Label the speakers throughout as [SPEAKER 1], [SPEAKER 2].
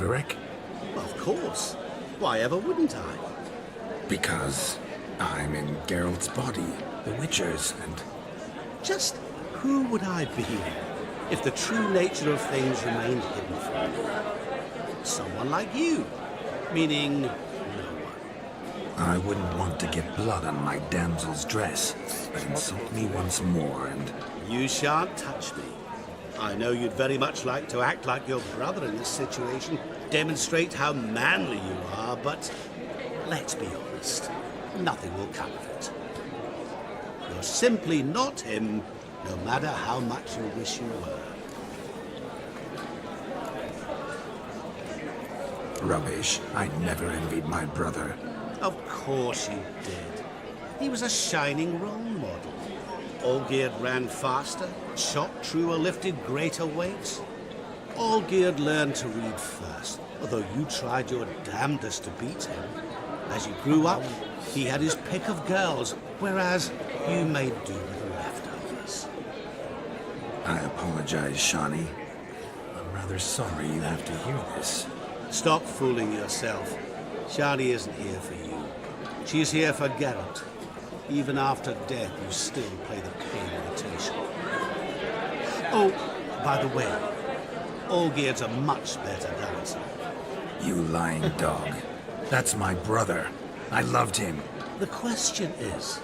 [SPEAKER 1] Rick?
[SPEAKER 2] Of course. Why ever wouldn't I?
[SPEAKER 1] Because I'm in Geralt's body, the Witcher's, and...
[SPEAKER 2] Just who would I be if the true nature of things remained hidden from me? Someone like you. Meaning, no one.
[SPEAKER 1] I wouldn't want to get blood on my damsel's dress, but insult me once more and...
[SPEAKER 2] You shan't touch me. I know you'd very much like to act like your brother in this situation, demonstrate how manly you are, but let's be honest, nothing will come of it. You're simply not him, no matter how much you wish you were.
[SPEAKER 1] Rubbish. I never envied my brother.
[SPEAKER 2] Of course you did. He was a shining role model. Olgierd ran faster, shot truer, lifted greater weights. Olgierd learned to read first, although you tried your damnedest to beat him. As you grew up, he had his pick of girls, whereas you made do with the leftovers.
[SPEAKER 1] I apologize, Shawnee. I'm rather sorry you have to hear this.
[SPEAKER 2] Stop fooling yourself. Shani isn't here for you. She's here for Geralt. Even after death, you still play the pain imitation. Oh, by the way, Olgierd's a much better dancer.
[SPEAKER 1] You lying dog. That's my brother. I loved him.
[SPEAKER 2] The question is,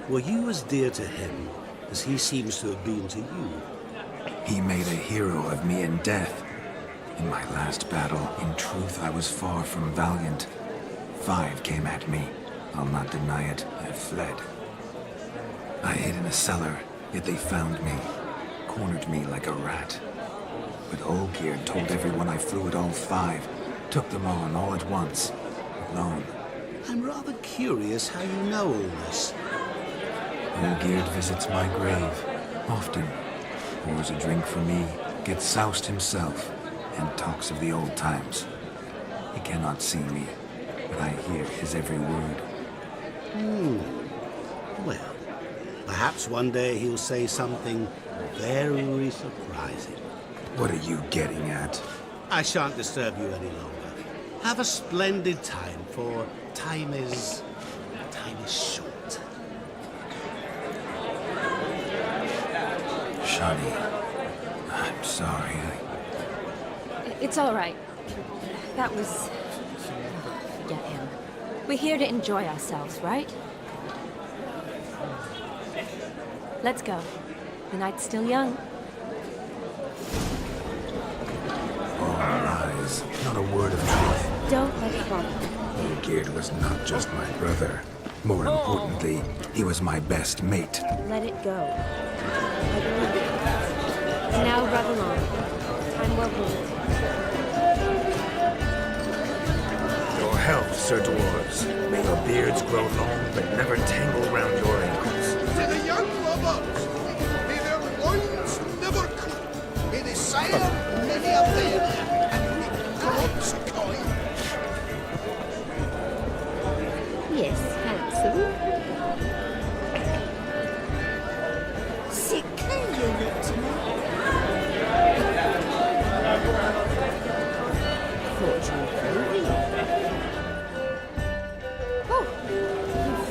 [SPEAKER 2] were you as dear to him as he seems to have been to you?
[SPEAKER 1] He made a hero of me in death. In my last battle, in truth, I was far from valiant. 5 came at me. I'll not deny it. I fled. I hid in a cellar, yet they found me. Cornered me like a rat. But Olgierd told everyone I flew at all 5. Took them on all at once. Alone.
[SPEAKER 2] I'm rather curious how you know all this.
[SPEAKER 1] Olgierd visits my grave. Often. Pours a drink for me. Gets soused himself. And talks of the old times. He cannot see me, but I hear his every word.
[SPEAKER 2] Well, perhaps one day he'll say something very surprising.
[SPEAKER 1] What are you getting at?
[SPEAKER 2] I shan't disturb you any longer. Have a splendid time, for time is short.
[SPEAKER 1] Shawnee, I'm sorry.
[SPEAKER 3] It's all right. That was... Forget him. We're here to enjoy ourselves, right? Let's go. The night's still young.
[SPEAKER 1] All lies. Not a word of truth.
[SPEAKER 3] Don't let it bother.
[SPEAKER 1] Olgierd was not just my brother. More importantly, he was my best mate.
[SPEAKER 3] Let it go. I believe it. And now run along. Time well spent.
[SPEAKER 1] Your health, Sir Dwarves. May your beards grow long, but never tangle round your ankles.
[SPEAKER 4] To the young lovers, may their loins never cool. May they sire many a babe, and may gods coin.
[SPEAKER 3] Yes, handsome.
[SPEAKER 4] Sickly you look to me.
[SPEAKER 3] Fortunately. Oh, you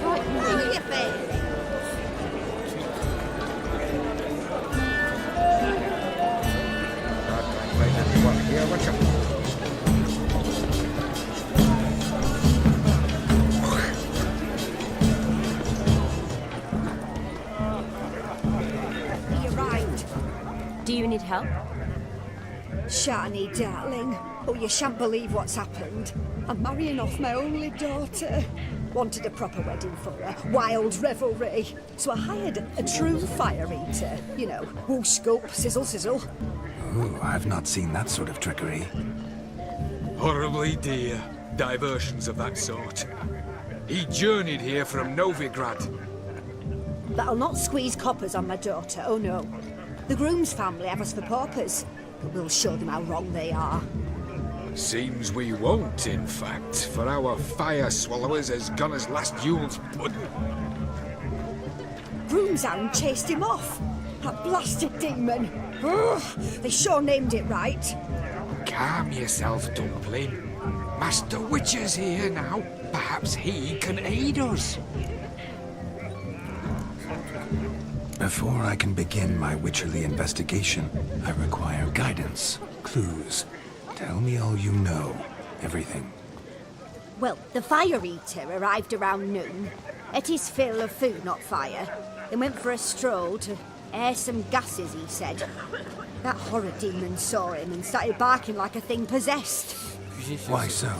[SPEAKER 3] frightened
[SPEAKER 4] How
[SPEAKER 3] me.
[SPEAKER 4] you feeling?
[SPEAKER 5] You arrived.
[SPEAKER 3] Do you need help?
[SPEAKER 5] Shani, darling. Oh, you shan't believe what's happened. I'm marrying off my only daughter. Wanted a proper wedding for her. Wild revelry. So I hired a true fire eater. You know, whoosh, scoop, sizzle, sizzle.
[SPEAKER 1] Ooh, I've not seen that sort of trickery.
[SPEAKER 6] Horribly dear diversions of that sort. He journeyed here from Novigrad.
[SPEAKER 5] That'll not squeeze coppers on my daughter, oh no. The groom's family have us for paupers. But we'll show them how wrong they are.
[SPEAKER 6] Seems we won't, in fact, for our fire swallowers has gone as last Yule's pudding.
[SPEAKER 5] Groomshound chased him off. That blasted demon. Ugh, they sure named it right.
[SPEAKER 6] Calm yourself, Dumpling. Master Witcher's here now. Perhaps he can aid us.
[SPEAKER 1] Before I can begin my witcherly investigation, I require guidance, clues. Tell me all you know. Everything.
[SPEAKER 5] Well, the Fire Eater arrived around noon. Ate his fill of food, not fire. Then went for a stroll to air some gases, he said. That horror demon saw him and started barking like a thing possessed.
[SPEAKER 1] Why so?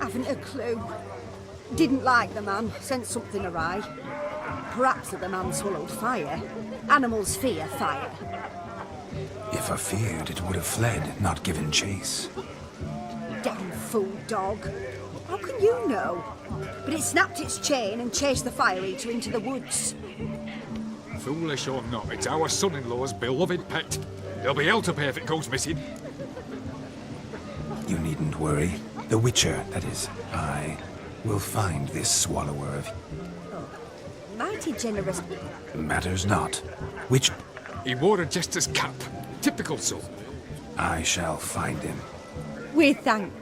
[SPEAKER 5] Haven't a clue. Didn't like the man, sent something awry. Perhaps that the man swallowed fire. Animals fear fire.
[SPEAKER 1] If I feared, it would have fled, not given chase.
[SPEAKER 5] Damn fool dog. How can you know? But it snapped its chain and chased the Fire Eater into the woods.
[SPEAKER 6] Foolish or not, it's our son-in-law's beloved pet. There'll be hell to pay if it goes missing.
[SPEAKER 1] You needn't worry. The Witcher, that is, I, will find this swallower of...
[SPEAKER 5] Mighty generous.
[SPEAKER 1] Matters not. Which...
[SPEAKER 6] He wore a jester's cap. Typical so.
[SPEAKER 1] I shall find him.
[SPEAKER 3] We thank...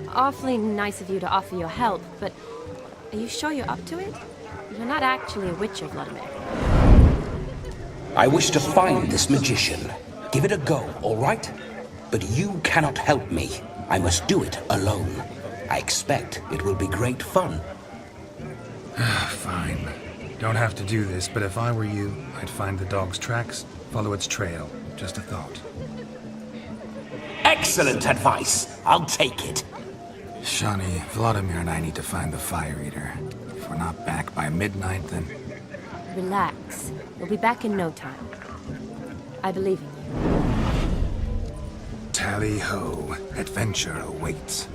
[SPEAKER 3] awfully nice of you to offer your help, but are you sure you're up to it? You're not actually a Witcher, Vladimir.
[SPEAKER 7] I wish to find this magician. Give it a go, all right? But you cannot help me. I must do it alone. I expect it will be great fun.
[SPEAKER 1] Fine. Don't have to do this, but if I were you, I'd find the dog's tracks, follow its trail. Just a thought.
[SPEAKER 7] Excellent advice. I'll take it.
[SPEAKER 1] Shawnee, Vladimir and I need to find the Fire Eater. If we're not back by midnight, then...
[SPEAKER 3] Relax. We'll be back in no time. I believe in you.
[SPEAKER 1] Tally-ho. Adventure awaits.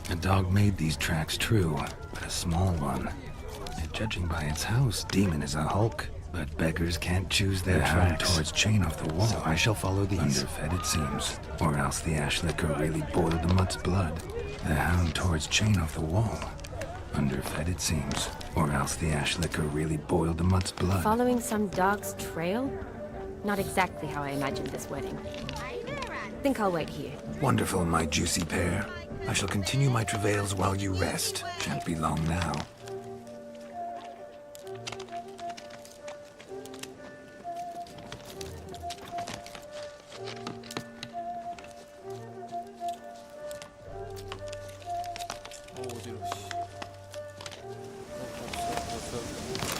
[SPEAKER 1] A dog made these tracks true, but a small one. And judging by its house, Demon is a hulk. But beggars can't choose their tracks. Towards chain off the wall. So I shall follow these. Underfed it seems. Or else the ash liquor really boiled the mutt's blood. The hound towards chain off the wall. Underfed it seems. Or else the ash liquor really boiled the mutt's blood.
[SPEAKER 3] Following some dog's trail? Not exactly how I imagined this wedding. Think I'll wait here.
[SPEAKER 1] Wonderful, my juicy pair. I shall continue my travails while you rest. Shan't be long now.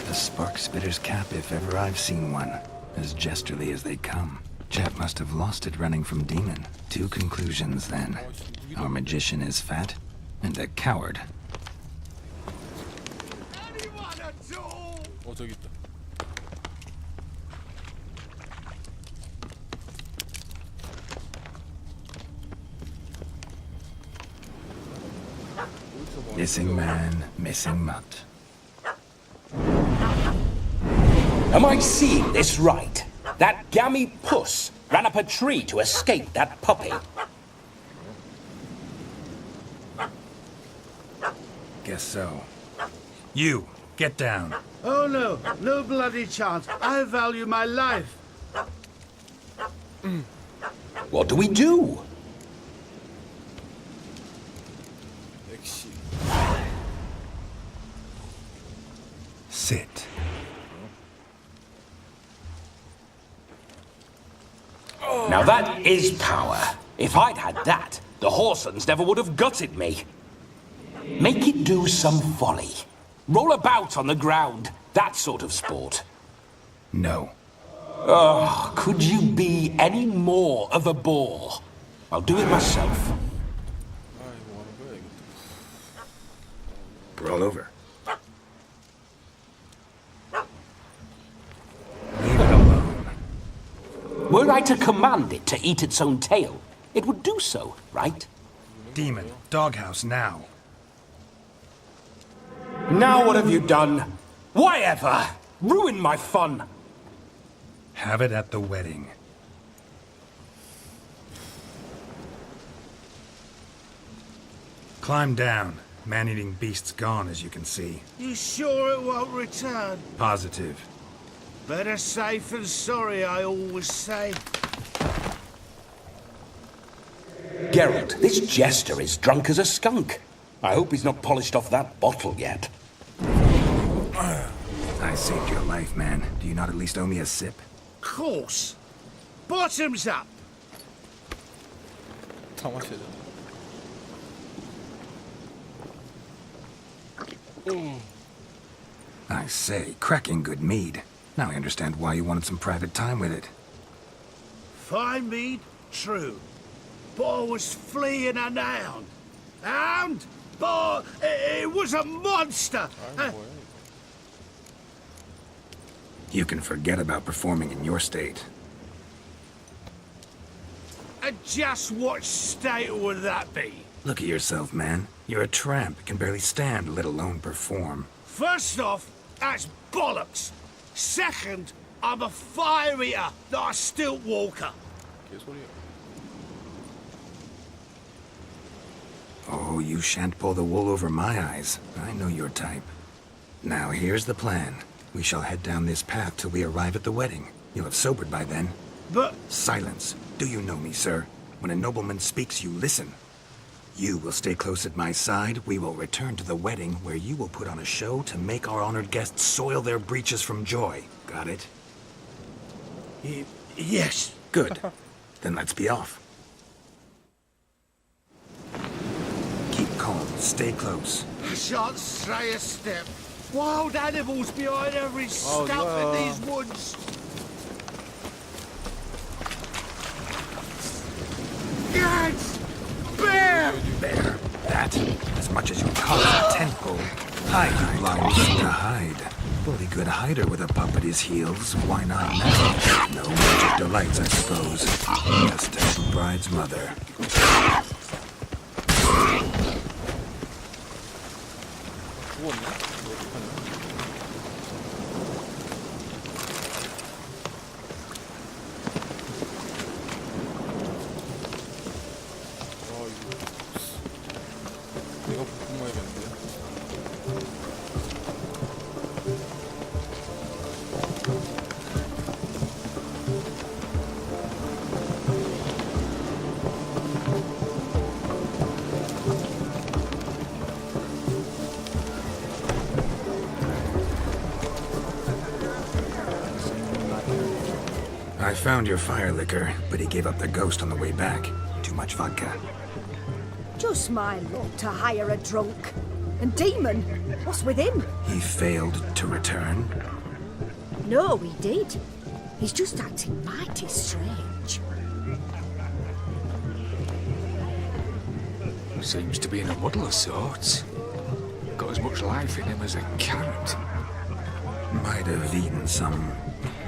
[SPEAKER 1] The spark spitter's cap, if ever I've seen one. As jesterly as they come. Chap must have lost it running from Demon. Two conclusions, then. Our magician is fat, and a coward.
[SPEAKER 8] 저기 있다.
[SPEAKER 1] Missing man, missing mutt.
[SPEAKER 7] Am I seeing this right? That gammy puss ran up a tree to escape that puppy.
[SPEAKER 1] Guess so. You, get down.
[SPEAKER 2] Oh no, no bloody chance. I value my life.
[SPEAKER 7] What do we do?
[SPEAKER 8] 역시.
[SPEAKER 1] Sit.
[SPEAKER 7] Now that is power. If I'd had that, the Horsons never would have gutted me. Make it do some folly. Roll about on the ground. That sort of sport.
[SPEAKER 1] No.
[SPEAKER 7] Oh, could you be any more of a bore? I'll do it myself.
[SPEAKER 8] 아이고 하는 거야 이거.
[SPEAKER 1] Roll over. Leave it alone.
[SPEAKER 7] Were I to command it to eat its own tail, it would do so, right?
[SPEAKER 1] Demon, doghouse now.
[SPEAKER 7] Now what have you done? Why ever? Ruin my fun.
[SPEAKER 1] Have it at the wedding. Climb down. Man-eating beast's gone, as you can see.
[SPEAKER 2] You sure it won't return?
[SPEAKER 1] Positive.
[SPEAKER 2] Better safe than sorry, I always say.
[SPEAKER 7] Geralt, this jester is drunk as a skunk. I hope he's not polished off that bottle yet.
[SPEAKER 1] I saved your life, man. Do you not at least owe me a sip?
[SPEAKER 2] Course. Bottoms up.
[SPEAKER 8] 다 마셔야
[SPEAKER 1] I say, cracking good mead. Now I understand why you wanted some private time with it.
[SPEAKER 2] Fine mead, true. But I was fleeing an hound. Hound? But it was a monster.
[SPEAKER 8] 아이 뭐야.
[SPEAKER 1] You can forget about performing in your state.
[SPEAKER 2] And just what state would that be?
[SPEAKER 1] Look at yourself, man. You're a tramp, can barely stand, let alone perform.
[SPEAKER 2] First off, that's bollocks. Second, I'm a fire eater, not a stilt walker.
[SPEAKER 8] 개소리야.
[SPEAKER 1] Oh, you shan't pull the wool over my eyes. I know your type. Now, here's the plan. We shall head down this path till we arrive at the wedding. You'll have sobered by then.
[SPEAKER 2] But
[SPEAKER 1] Silence. Do you know me, sir? When a nobleman speaks, you listen. You will stay close at my side. We will return to the wedding, where you will put on a show to make our honored guests soil their breeches from joy. Got it?
[SPEAKER 2] yes.
[SPEAKER 1] Good. Then let's be off. Keep calm. Stay close.
[SPEAKER 2] I shan't stray a step. Wild animals behind every stump in these woods. Yes! Bear!
[SPEAKER 1] There. That. As much as you cost a tentpole. Hide, you blind to hide. Bloody good hider with a pup at his heels. Why not now? No magic delights, I suppose. Just a bride's mother.
[SPEAKER 8] 죽었네? 내가 부품해야겠는데.
[SPEAKER 1] I found your fire liquor, but he gave up the ghost on the way back. Too much vodka.
[SPEAKER 5] Just my luck to hire a drunk. And Demon, what's with him?
[SPEAKER 1] He failed to return.
[SPEAKER 5] No, he did. He's just acting mighty strange.
[SPEAKER 6] Seems to be in a muddle of sorts. Got as much life in him as a carrot.
[SPEAKER 1] Might have eaten some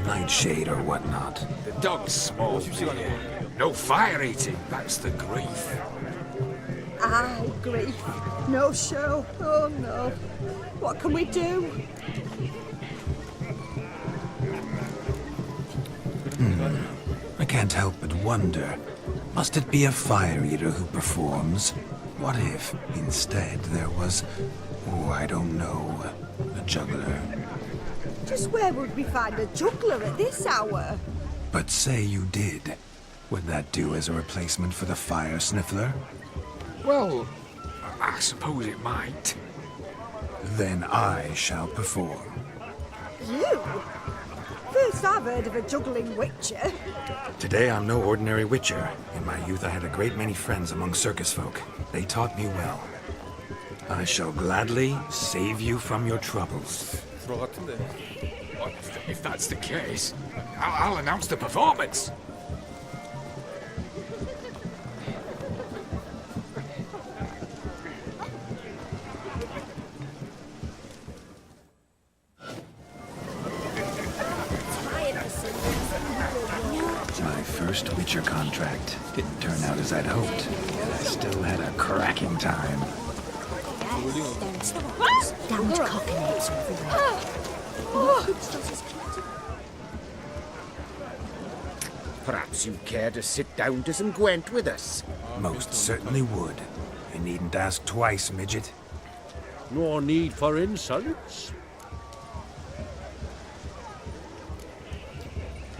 [SPEAKER 1] nightshade or whatnot.
[SPEAKER 6] The dog's small beer. No fire eating, that's the grief.
[SPEAKER 5] Aye, grief. No show. Oh no. What can we do?
[SPEAKER 1] I can't help but wonder. Must it be a fire eater who performs? What if, instead, there was, oh, I don't know, a juggler?
[SPEAKER 5] Just where would we find a juggler at this hour?
[SPEAKER 1] But say you did. Would that do as a replacement for the fire sniffler?
[SPEAKER 6] Well, I suppose it might.
[SPEAKER 1] Then I shall perform.
[SPEAKER 5] You? First I've heard of a juggling witcher.
[SPEAKER 1] Today I'm no ordinary witcher. In my youth I had a great many friends among circus folk. They taught me well. I shall gladly save you from your troubles.
[SPEAKER 8] 불어 같은데.
[SPEAKER 6] Well, if that's the case, I'll announce the performance.
[SPEAKER 1] My first witcher contract didn't turn out as I'd hoped, and I still had a cracking time.
[SPEAKER 5] Damned cockneys everywhere.
[SPEAKER 9] Perhaps you'd care to sit down to some Gwent with us.
[SPEAKER 1] Most certainly would. You needn't ask twice, midget.
[SPEAKER 2] No need for insults.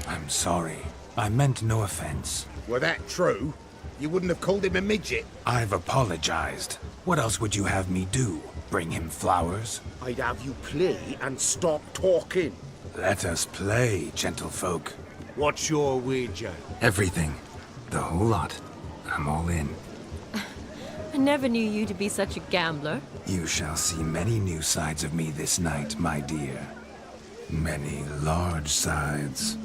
[SPEAKER 1] I'm sorry. I meant no offense.
[SPEAKER 9] Were that true, you wouldn't have called him a midget.
[SPEAKER 1] I've apologized. What else would you have me do? Bring him flowers?
[SPEAKER 9] I'd have you play and stop talking.
[SPEAKER 1] Let us play, gentlefolk.
[SPEAKER 2] What's your wager?
[SPEAKER 1] Everything. The whole lot. I'm all in.
[SPEAKER 3] I never knew you to be such a gambler.
[SPEAKER 1] You shall see many new sides of me this night, my dear. Many large sides.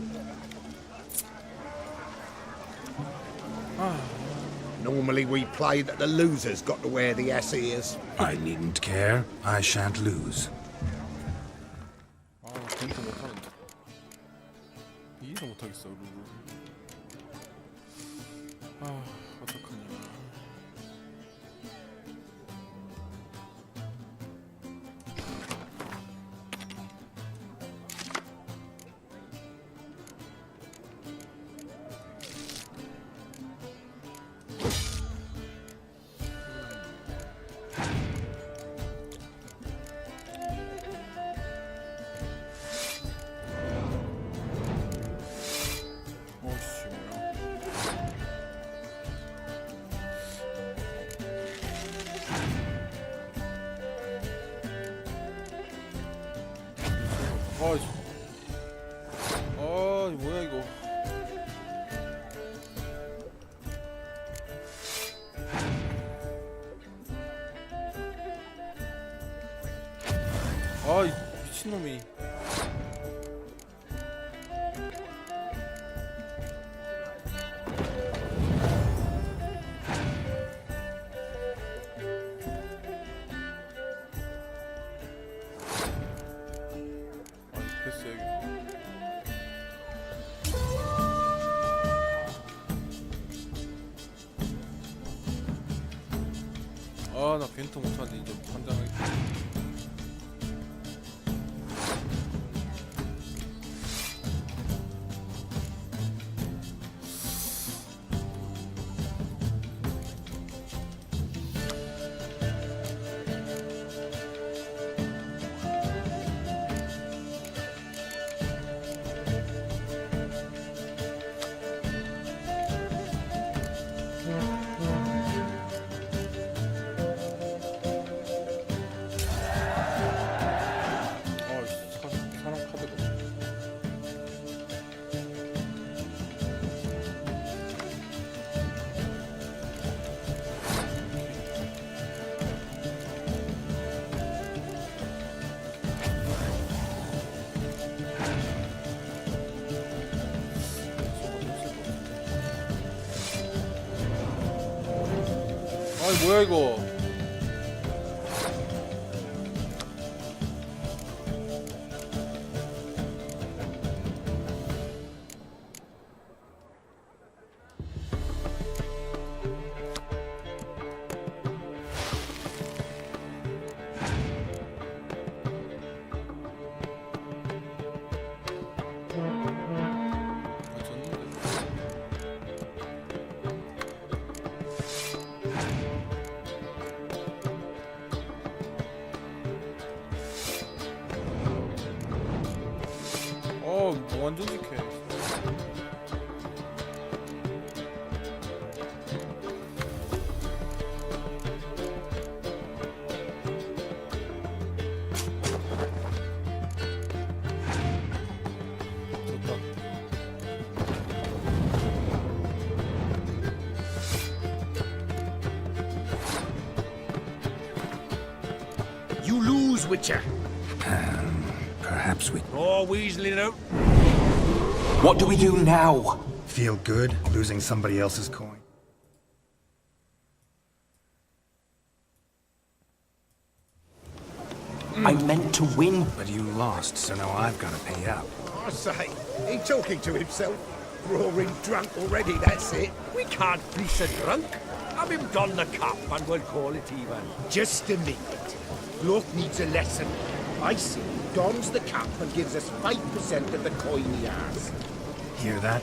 [SPEAKER 9] Normally we play that the loser's got to wear the ass ears.
[SPEAKER 1] I needn't care. I shan't lose.
[SPEAKER 8] 아, 벤트 못하는데. 이해를 못하겠어, 룰을. 아, 어떡하냐. 어씨, 뭐야. 뭐야 이거. 이 미친놈이. 패스해야겠다. 나 벤트 못하는데 이제 판단하겠다. 사람 카드가 없네. 뭐야 이거. 완전 직해.
[SPEAKER 9] You lose, Witcher.
[SPEAKER 1] Perhaps we
[SPEAKER 2] Oh, weaseling out.
[SPEAKER 7] What do we do now?
[SPEAKER 1] feel good losing somebody else's coin.
[SPEAKER 7] I meant to win.
[SPEAKER 1] But you lost, so now I've got to pay up.
[SPEAKER 9] I say, he talking to himself. Roaring drunk already, that's it.
[SPEAKER 2] We can't fleece a drunk. Have him don the cap and we'll call it even.
[SPEAKER 9] Just a minute. Bloke needs a lesson. I see. Dons the cap and gives us 5% of the coin he has.
[SPEAKER 1] Hear that?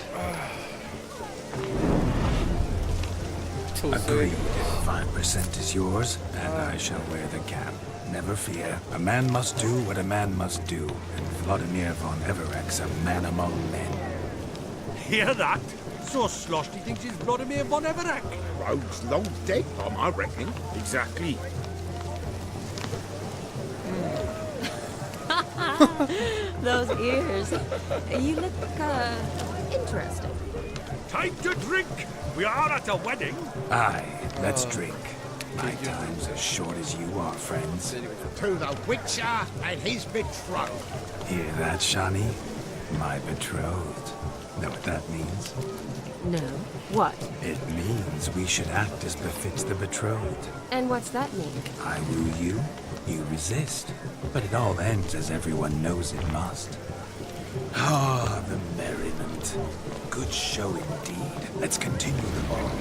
[SPEAKER 1] Agreed. 5% is yours, and I shall wear the cap. Never fear. A man must do what a man must do, and Vladimir von Everett's a man among men.
[SPEAKER 2] Hear that? So sloshed he thinks he's Vladimir von Everett.
[SPEAKER 9] Rogue's long dead, Tom, I reckon. Exactly.
[SPEAKER 3] Those ears. You look, interesting.
[SPEAKER 2] Time to drink! We are at a wedding.
[SPEAKER 1] Aye, let's drink. My time's as short as you are, friends.
[SPEAKER 9] To the Witcher and his betrothed.
[SPEAKER 1] Hear that, Shani? My betrothed. Know what that means?
[SPEAKER 3] No. What?
[SPEAKER 1] It means we should act as befits the betrothed.
[SPEAKER 3] And what's that mean?
[SPEAKER 1] I woo you, you resist. But it all ends as everyone knows it must. Ah, the merriment. Good show indeed. Let's continue the ball.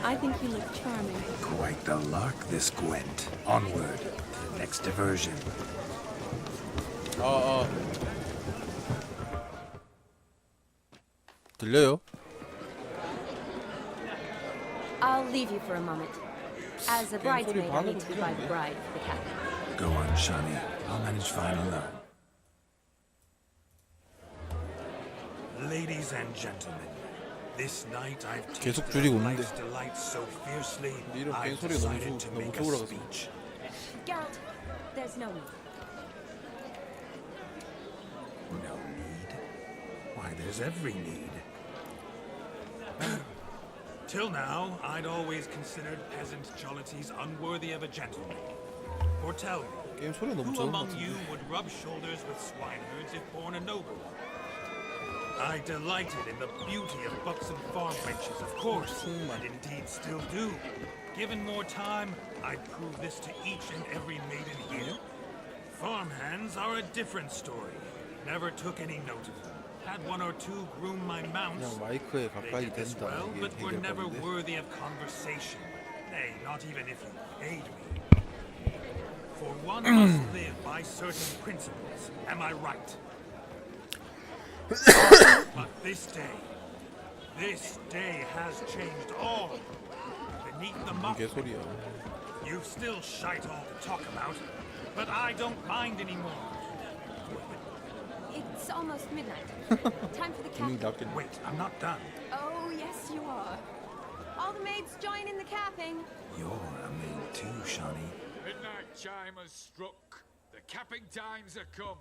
[SPEAKER 3] I think you look charming.
[SPEAKER 1] Quite the lark, this Gwent. Onward to the next diversion.
[SPEAKER 8] 들려요?
[SPEAKER 3] I'll leave you for a moment. As a bridesmaid, I need to be by the bride for the cap.
[SPEAKER 1] Go on, Shani. I'll manage fine alone. Ladies and gentlemen, this night I've
[SPEAKER 8] 계속
[SPEAKER 1] tasted
[SPEAKER 8] 줄이고 있는데.
[SPEAKER 1] life's delights so fiercely,
[SPEAKER 8] 이런
[SPEAKER 1] I've
[SPEAKER 8] 뺀소리가
[SPEAKER 1] decided to
[SPEAKER 8] 너무
[SPEAKER 1] make a
[SPEAKER 8] 쪼그라가서.
[SPEAKER 1] speech.
[SPEAKER 3] Geralt, there's no need.
[SPEAKER 1] No need? Why, there's every need. Till now, I'd always considered peasant jollities unworthy of a gentleman. For tell me,
[SPEAKER 8] 게임 소리가 너무
[SPEAKER 1] who
[SPEAKER 8] 작은 것
[SPEAKER 1] among you
[SPEAKER 8] 같은데.
[SPEAKER 1] would rub shoulders with swineherds if born a nobleman? I delighted in the beauty of buxom farm wenches, of course, and indeed still do. Given more time, I'd prove this to each and every maiden here. Farm hands are a different story. Never took any note of them. Had one or two groom my mounts.
[SPEAKER 8] 그냥 마이크에
[SPEAKER 1] They
[SPEAKER 8] 가까이
[SPEAKER 1] did this
[SPEAKER 8] 된다.
[SPEAKER 1] well,
[SPEAKER 8] 이게
[SPEAKER 1] but were never
[SPEAKER 8] 해결법인데.
[SPEAKER 1] worthy of conversation. Nay, not even if you paid me. For one must live by certain principles. Am I right? But this day has changed all. Beneath the muff,
[SPEAKER 8] 개소리야.
[SPEAKER 1] you've still shite all to talk about, but I don't mind anymore.
[SPEAKER 3] It's almost midnight. Time for the
[SPEAKER 8] 분위기
[SPEAKER 3] cap.
[SPEAKER 8] 낮겠네.
[SPEAKER 1] Wait, I'm not done.
[SPEAKER 3] Oh, yes, you are. All the maids join in the capping.
[SPEAKER 1] You're a maid too, Shani.
[SPEAKER 6] Midnight chime has struck. The capping times are come.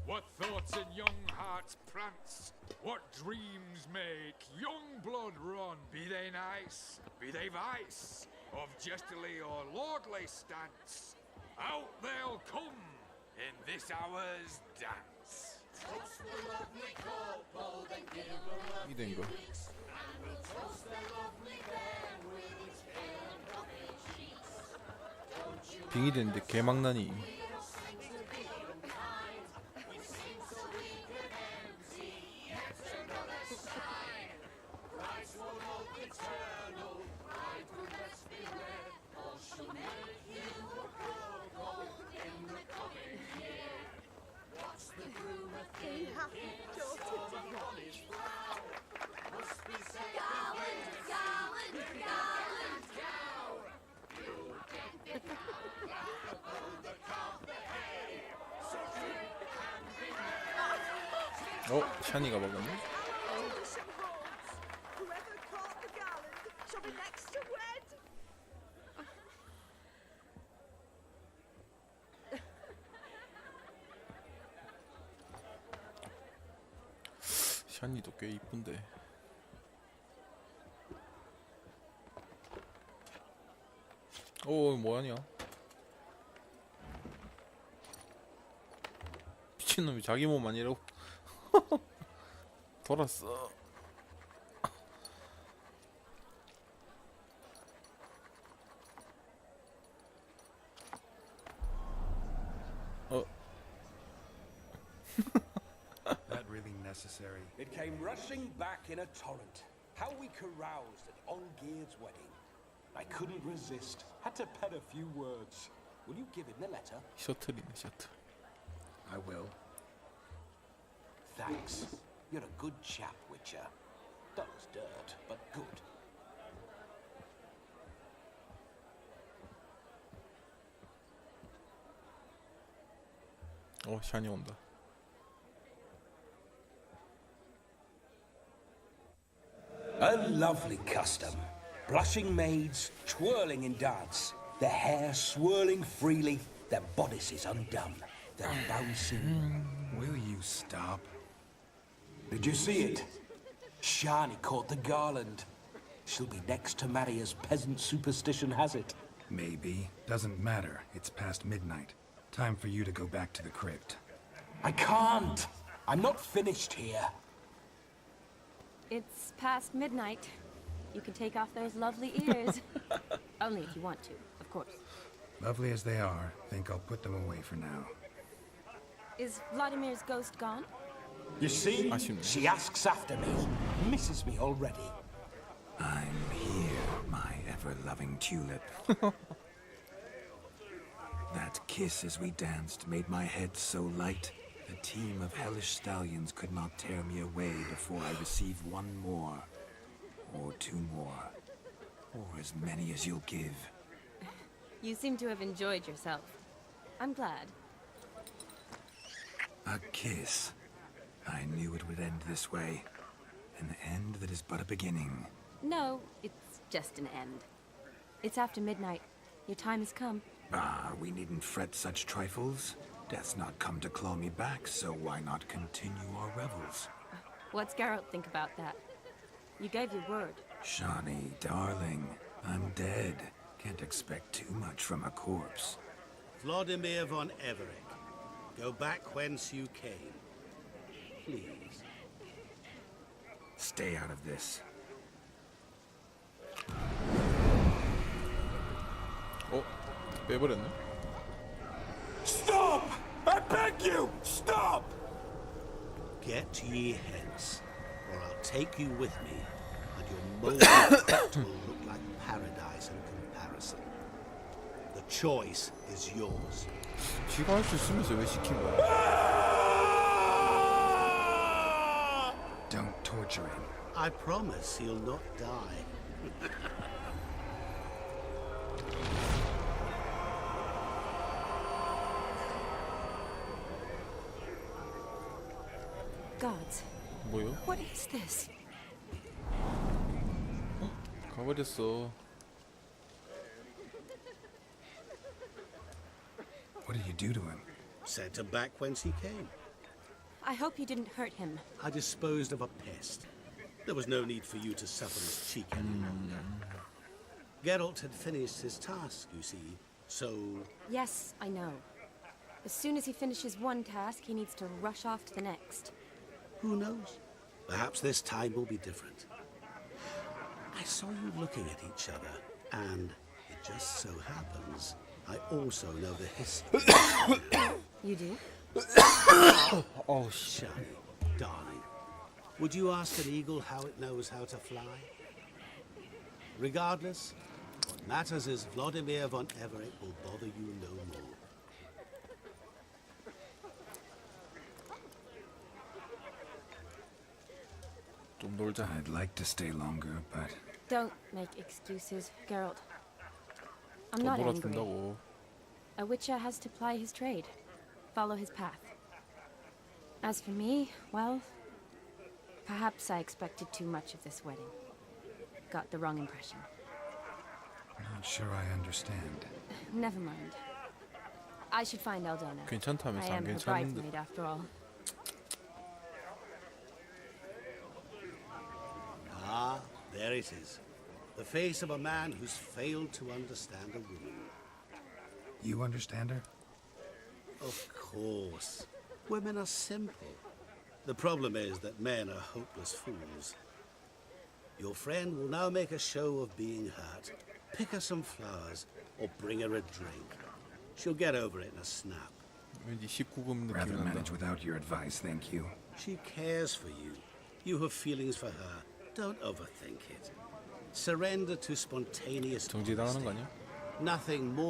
[SPEAKER 6] What thoughts in young hearts prance? What dreams make young blood run? Be they nice, be they vice, of jestily or lordly stance, out they'll come in this hour's dance.
[SPEAKER 8] 이된거. 빙이 됐는데 개망나니. 샤니가 먹었네.
[SPEAKER 5] Whoever caught the garland shall be next to wed.
[SPEAKER 8] 샤니도 꽤 이쁜데. 오, 뭐하냐? 미친놈이 자기 몸 아니라고. 돌았어.
[SPEAKER 1] That really necessary?
[SPEAKER 7] It came rushing back in a torrent. How we caroused at Olgierd's wedding. I couldn't resist. Had to pen a few words. Will you give him the letter?
[SPEAKER 8] 셔틀이네 셔틀.
[SPEAKER 1] I will.
[SPEAKER 7] Thanks. You're a good chap, Witcher. Dull as dirt, but good.
[SPEAKER 8] 샤니 온다.
[SPEAKER 7] A lovely custom. Blushing maids, twirling in dance, their hair swirling freely, their bodices undone, their bouncing.
[SPEAKER 1] Will you stop?
[SPEAKER 7] Did you see it? Shani caught the garland. She'll be next to marry as peasant superstition has it.
[SPEAKER 1] Maybe. Doesn't matter. It's past midnight. Time for you to go back to the crypt.
[SPEAKER 7] I can't. I'm not finished here.
[SPEAKER 3] It's past midnight. You can take off those lovely ears. Only if you want to, of course.
[SPEAKER 1] Lovely as they are, think I'll put them away for now.
[SPEAKER 3] Is Vladimir's ghost gone?
[SPEAKER 7] You see?
[SPEAKER 8] 아쉽네.
[SPEAKER 7] She asks after me, misses me already.
[SPEAKER 1] I'm here, my ever-loving tulip. That kiss as we danced made my head so light. A team of hellish stallions could not tear me away before I receive one more. Or two more. Or as many as you'll give.
[SPEAKER 3] You seem to have enjoyed yourself. I'm glad.
[SPEAKER 1] A kiss. I knew it would end this way. An end that is but a beginning.
[SPEAKER 3] No, it's just an end. It's after midnight. Your time has come.
[SPEAKER 1] Ah, we needn't fret such trifles. Death's not come to claw me back, so why not continue our revels?
[SPEAKER 3] What's Geralt think about that? You gave your word.
[SPEAKER 1] Shani, darling, I'm dead. Can't expect too much from a corpse.
[SPEAKER 2] Vladimir von Everett, go back whence you came. Please.
[SPEAKER 1] Stay out of this.
[SPEAKER 8] 빼버렸네.
[SPEAKER 7] Stop! I beg you! Stop!
[SPEAKER 2] Get ye hence, or I'll take you with me, and your moldy crypt will look like paradise in comparison. The choice is yours.
[SPEAKER 8] 지가 할 수 있으면서 왜 시킨 거야?
[SPEAKER 1] Don't torture him.
[SPEAKER 2] I promise he'll not die.
[SPEAKER 3] Gods,
[SPEAKER 8] 뭐요?
[SPEAKER 3] what is this?
[SPEAKER 8] 가버렸어.
[SPEAKER 1] What did you do to him?
[SPEAKER 2] Sent him back whence he came.
[SPEAKER 3] I hope you didn't hurt him.
[SPEAKER 2] I disposed of a pest. There was no need for you to suffer his cheek any longer. Geralt had finished his task, you see, so...
[SPEAKER 3] Yes, I know. As soon as he finishes one task, he needs to rush off to the next.
[SPEAKER 2] Who knows? Perhaps this time will be different. I saw you looking at each other, and it just so happens I also know the history.
[SPEAKER 3] You do?
[SPEAKER 8] Oh shit.
[SPEAKER 2] Shani, darling, would you ask an eagle how it knows how to fly? Regardless, what matters is Vladimir von Everett will bother you no more.
[SPEAKER 8] 좀 놀자.
[SPEAKER 1] I'd like to stay longer, but
[SPEAKER 3] Don't make excuses, Geralt. I'm
[SPEAKER 8] 더
[SPEAKER 3] not angry.
[SPEAKER 8] 놀아준다고.
[SPEAKER 3] A witcher has to ply his trade, follow his path. As for me, well, perhaps I expected too much of this wedding. Got the wrong impression.
[SPEAKER 1] I'm not sure I understand.
[SPEAKER 3] Never mind. I should find Aldona. I
[SPEAKER 8] 괜찮다면서 안
[SPEAKER 3] am her
[SPEAKER 8] 괜찮은데.
[SPEAKER 3] bridesmaid after all.
[SPEAKER 2] Ah, there it is. The face of a man who's failed to understand a woman.
[SPEAKER 1] You understand her?
[SPEAKER 2] Of course. Women are simple. The problem is that men are hopeless fools. Your friend will now make a show of being hurt. Pick her some flowers, or bring her a drink. She'll get over it in a snap.
[SPEAKER 8] 왠지 19금
[SPEAKER 1] Rather
[SPEAKER 8] 느낌이
[SPEAKER 1] manage
[SPEAKER 8] 난다.
[SPEAKER 1] without your advice, thank you.
[SPEAKER 2] She cares for you. You have feelings for her. Don't overthink it. Surrender to spontaneous
[SPEAKER 8] 정지당하는 거
[SPEAKER 2] honesty.
[SPEAKER 8] 아니야?
[SPEAKER 2] Nothing more.